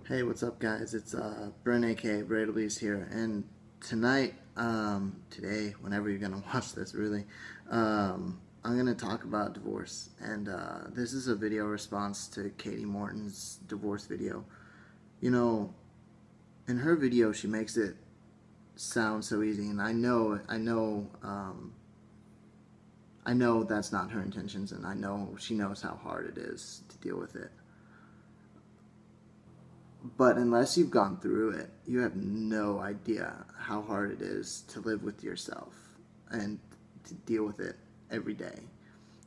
Hey, what's up, guys? It's Brent, aka Braidleys here, and tonight, today, whenever you're gonna watch this, really, I'm gonna talk about divorce, and this is a video response to Kati Morton's divorce video. You know, in her video, she makes it sound so easy, and I know that's not her intentions, and I know she knows how hard it is to deal with it. But unless you've gone through it, you have no idea how hard it is to live with yourself and to deal with it every day.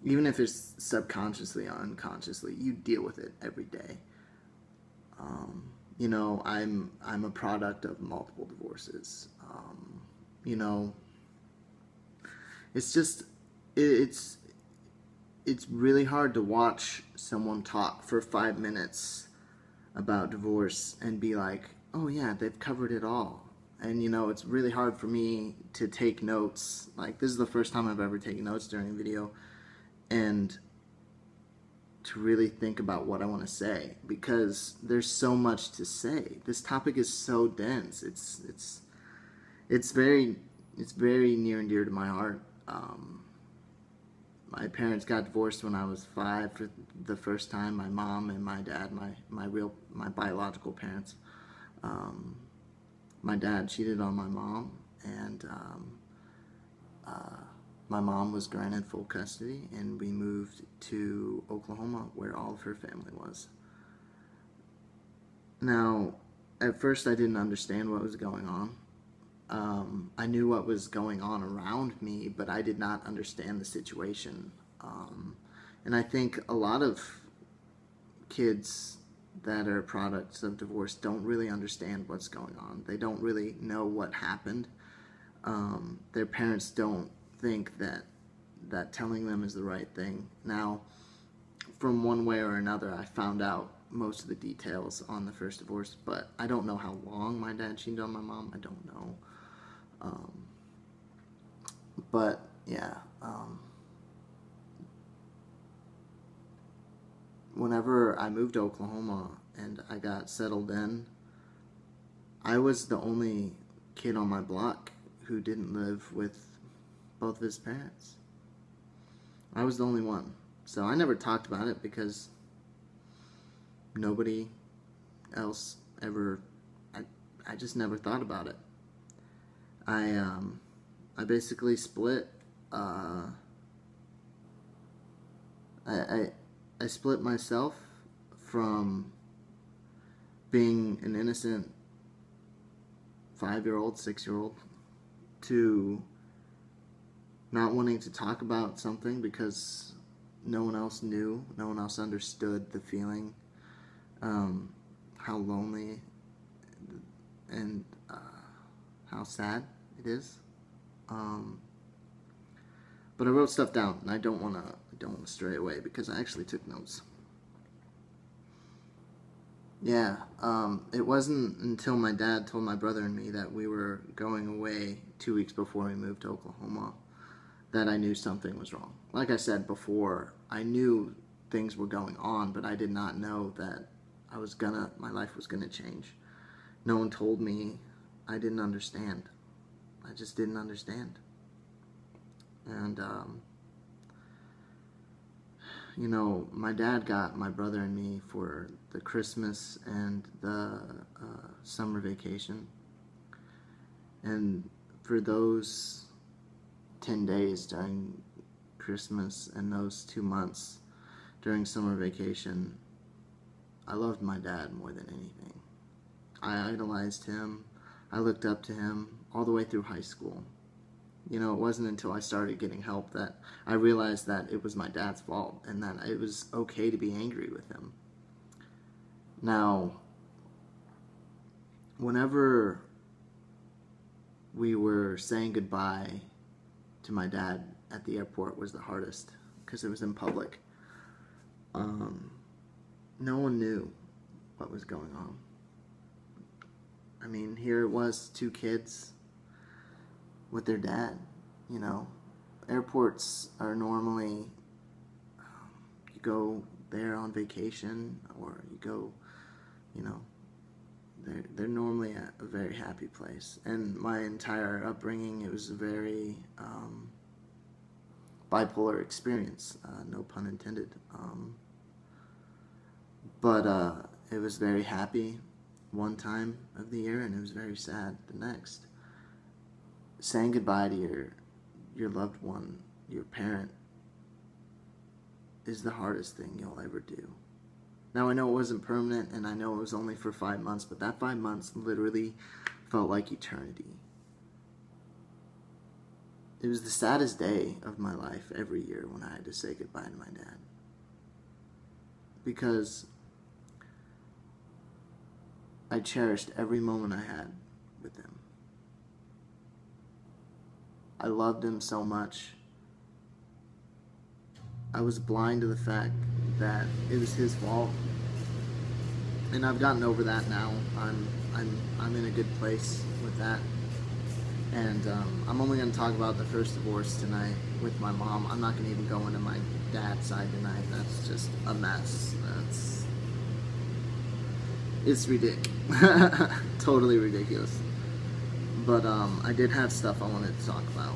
Even if it's subconsciously or unconsciously, you deal with it every day. I'm a product of multiple divorces. You know, it's just it's it's really hard to watch someone talk for 5 minutes about divorce and be like, oh yeah, they've covered it all. And it's really hard for me to take notes. Like, this is the first time I've ever taken notes during a video, and to really think about what I want to say, because there's so much to say. This topic is so dense. It's very near and dear to my heart. My parents got divorced when I was 5 for the first time. My mom and my dad, my biological parents. My dad cheated on my mom, and my mom was granted full custody, and we moved to Oklahoma, where all of her family was. Now, at first I didn't understand what was going on. I knew what was going on around me, but I did not understand the situation. And I think a lot of kids that are products of divorce don't really understand what's going on. They don't really know what happened. Their parents don't think that telling them is the right thing. Now, from one way or another, I found out most of the details on the first divorce, but I don't know how long my dad cheated on my mom. I don't know. But yeah, whenever I moved to Oklahoma and I got settled in, I was the only kid on my block who didn't live with both of his parents. I was the only one. So I never talked about it because nobody else ever, I just never thought about it. I basically split, I split myself from being an innocent 5-year-old, 6-year-old, to not wanting to talk about something because no one else knew, no one else understood the feeling, how lonely and how sad it is. But I wrote stuff down, and I don't want to stray away because I actually took notes. Yeah, it wasn't until my dad told my brother and me that we were going away 2 weeks before we moved to Oklahoma that I knew something was wrong. Like I said before, I knew things were going on, but I did not know that my life was gonna change. No one told me. I didn't understand. I just didn't understand. And, my dad got my brother and me for the Christmas and the summer vacation. And for those 10 days during Christmas and those 2 months during summer vacation, I loved my dad more than anything. I idolized him. I looked up to him all the way through high school. It wasn't until I started getting help that I realized that it was my dad's fault and that it was okay to be angry with him. Now, whenever we were saying goodbye to my dad at the airport was the hardest because it was in public. No one knew what was going on. I mean, here it was, 2 kids with their dad. Airports are normally, you go there on vacation, or you go, they're normally at a very happy place. And my entire upbringing, it was a very bipolar experience, no pun intended. But it was very happy one time of the year, and it was very sad the next. Saying goodbye to your loved one, your parent, is the hardest thing you'll ever do. Now, I know it wasn't permanent, and I know it was only for 5 months, but that 5 months literally felt like eternity. It was the saddest day of my life every year when I had to say goodbye to my dad. Because I cherished every moment I had with him. I loved him so much. I was blind to the fact that it was his fault, and I've gotten over that now. I'm in a good place with that, and I'm only going to talk about the first divorce tonight with my mom. I'm not going to even go into my dad's side tonight. That's just a mess. It's ridiculous. Totally ridiculous. But I did have stuff I wanted to talk about.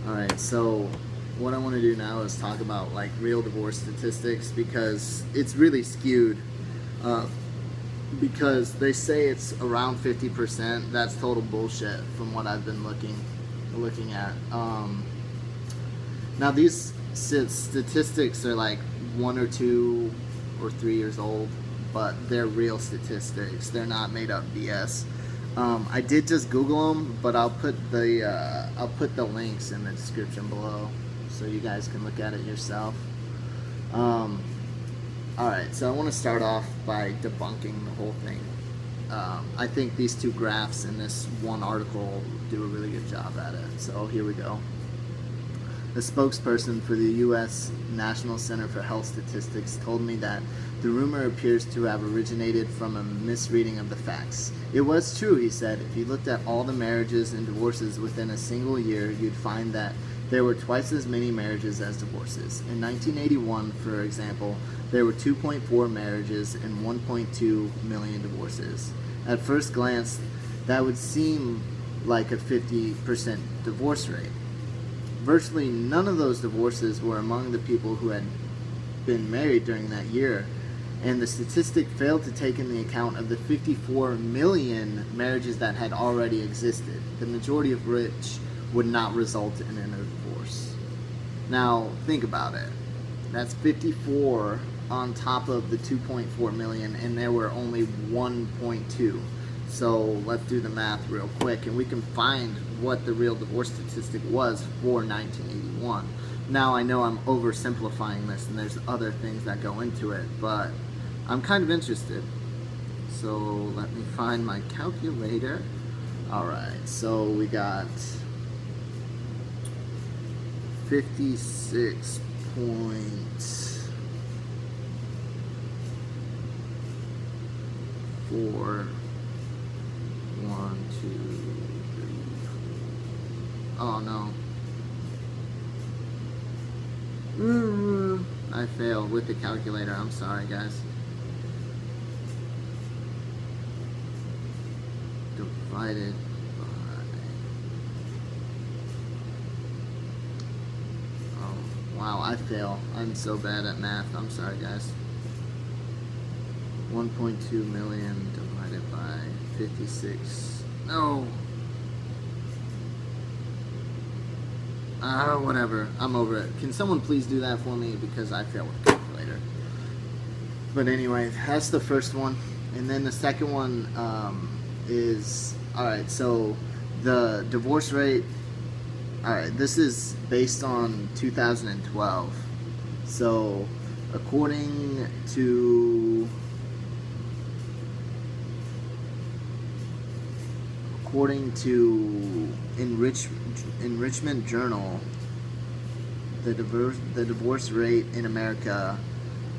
Alright, so what I want to do now is talk about like real divorce statistics, because it's really skewed. Because they say it's around 50%. That's total bullshit from what I've been looking at. Now these statistics are like 1 or 2 or 3 years old, but they're real statistics. They're not made up BS. I did just Google them, but I'll put the links in the description below so you guys can look at it yourself. Alright, so I want to start off by debunking the whole thing. I think these 2 graphs in this one article do a really good job at it. So here we go. The spokesperson for the U.S. National Center for Health Statistics told me that the rumor appears to have originated from a misreading of the facts. It was true, he said. If you looked at all the marriages and divorces within a single year, you'd find that there were twice as many marriages as divorces. In 1981, for example, there were 2.4 marriages and 1.2 million divorces. At first glance, that would seem like a 50% divorce rate. Virtually none of those divorces were among the people who had been married during that year, and the statistic failed to take into account of the 54 million marriages that had already existed, the majority of which would not result in a divorce. Now, think about it. That's 54 on top of the 2.4 million, and there were only 1.2. So let's do the math real quick, and we can find what the real divorce statistic was for 1981. Now, I know I'm oversimplifying this, and there's other things that go into it, but I'm kind of interested. So let me find my calculator. Alright, so we got 56 .4 1, 2, 3, 4. Oh no. I failed with the calculator. I'm sorry, guys. Divided by... Oh, wow, I fail. I'm so bad at math. I'm sorry, guys. 1.2 million divided by 56. No. Whatever. I'm over it. Can someone please do that for me? Because I fail with the calculator. But anyway, that's the first one. And then the second one is... Alright, so the divorce rate... Alright, this is based on 2012. So, according to Enrichment Journal, the divorce rate in America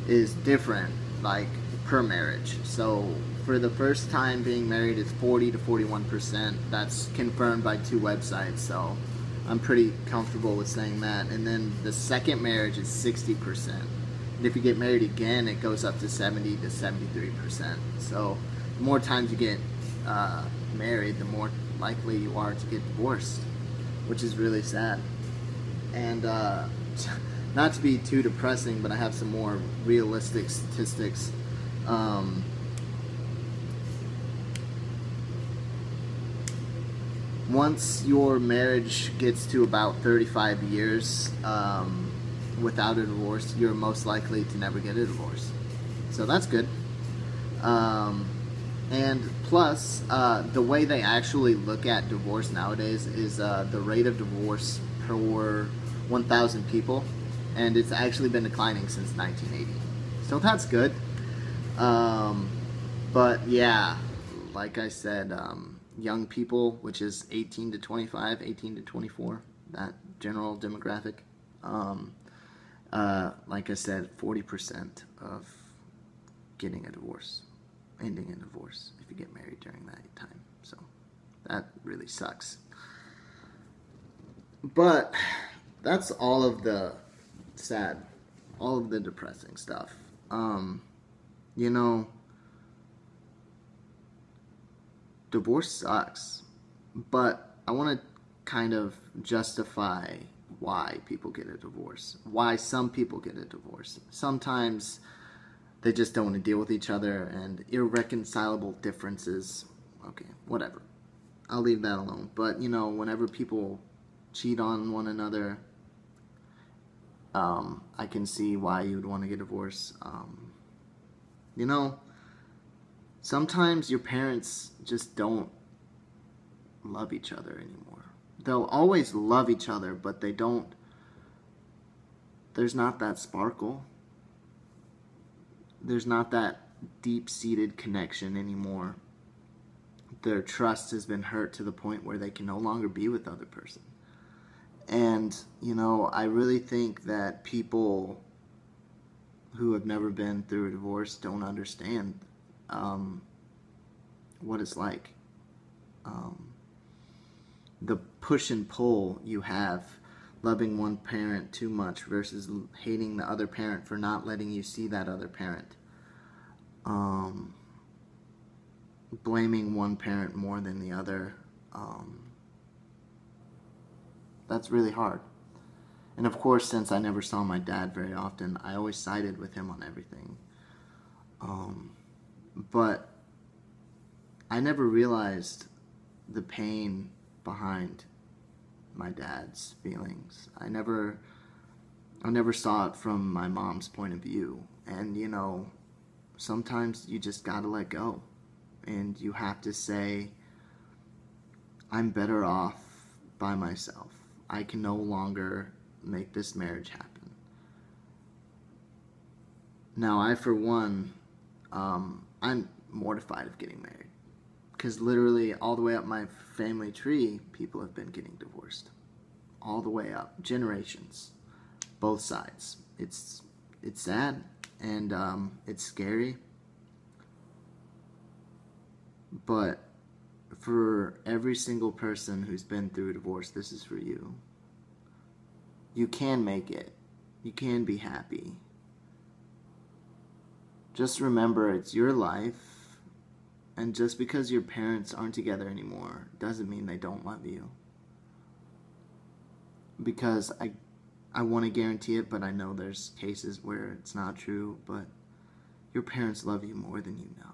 is different, like per marriage. So for the first time being married, it's 40 to 41%. That's confirmed by 2 websites. So I'm pretty comfortable with saying that. And then the second marriage is 60%. And if you get married again, it goes up to 70 to 73%. So the more times you get married, the more likely you are to get divorced, which is really sad. And not to be too depressing, but I have some more realistic statistics. Once your marriage gets to about 35 years without a divorce, you're most likely to never get a divorce. So that's good. And plus, the way they actually look at divorce nowadays is the rate of divorce per 1,000 people, and it's actually been declining since 1980. So that's good. But yeah, like I said, young people, which is 18 to 25, 18 to 24, that general demographic, like I said, 40% of getting a divorce, ending in divorce if you get married during that time. So that really sucks. But that's all of the sad, all of the depressing stuff. You know, divorce sucks, but I want to kind of justify why people get a divorce, why some people get a divorce. Sometimes they just don't want to deal with each other, and irreconcilable differences. Okay, whatever. I'll leave that alone. But, you know, whenever people cheat on one another, I can see why you would want to get a divorce. You know, sometimes your parents just don't love each other anymore. They'll always love each other, but they don't, there's not that sparkle. There's not that deep-seated connection anymore. Their trust has been hurt to the point where they can no longer be with the other person. And, you know, I really think that people who have never been through a divorce don't understand what it's like. The push and pull you have loving one parent too much versus hating the other parent for not letting you see that other parent. Blaming one parent more than the other. That's really hard. And of course, since I never saw my dad very often, I always sided with him on everything. But I never realized the pain behind my dad's feelings. I never saw it from my mom's point of view. And, you know, sometimes you just gotta let go. And you have to say, I'm better off by myself. I can no longer make this marriage happen. Now, I, for one, I'm mortified of getting married. Because literally all the way up my family tree, people have been getting divorced. All the way up. Generations. Both sides. It's sad. And it's scary. But for every single person who's been through a divorce, this is for you. You can make it. You can be happy. Just remember, it's your life. And just because your parents aren't together anymore doesn't mean they don't love you. Because I want to guarantee it, but I know there's cases where it's not true, but your parents love you more than you know.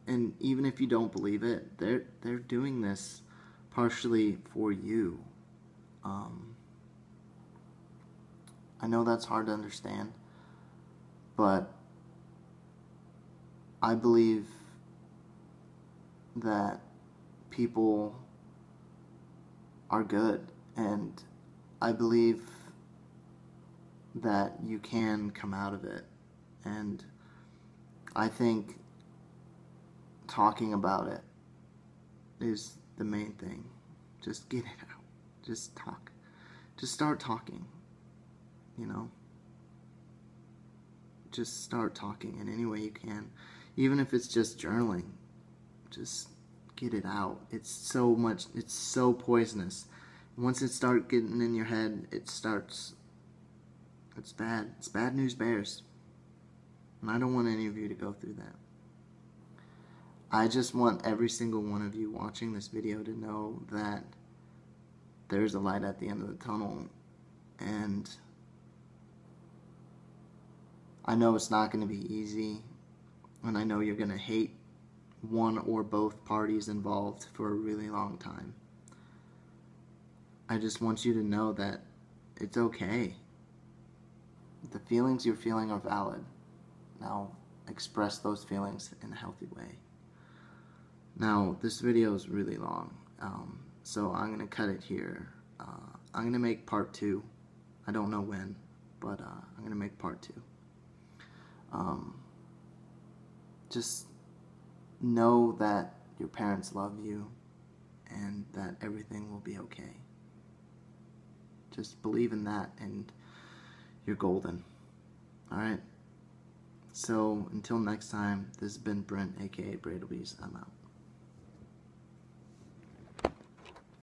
And even if you don't believe it, they're doing this partially for you. I know that's hard to understand, but I believe that people are good, and I believe that you can come out of it, and I think talking about it is the main thing. Just get it out. Just talk. Just start talking. You know? Just start talking in any way you can. Even if it's just journaling. Just get it out. It's so poisonous. Once it starts getting in your head, it's bad. It's bad news bears. And I don't want any of you to go through that. I just want every single one of you watching this video to know that there's a light at the end of the tunnel. And I know it's not going to be easy. And I know you're going to hate one or both parties involved for a really long time. I just want you to know that it's okay. The feelings you're feeling are valid. Now, express those feelings in a healthy way. Now, this video is really long, so I'm going to cut it here. I'm going to make part 2. I don't know when, but I'm going to make part 2. Just know that your parents love you and that everything will be okay. Just believe in that and you're golden. Alright? So, until next time, this has been Brent, aka Braidlebees. I'm out.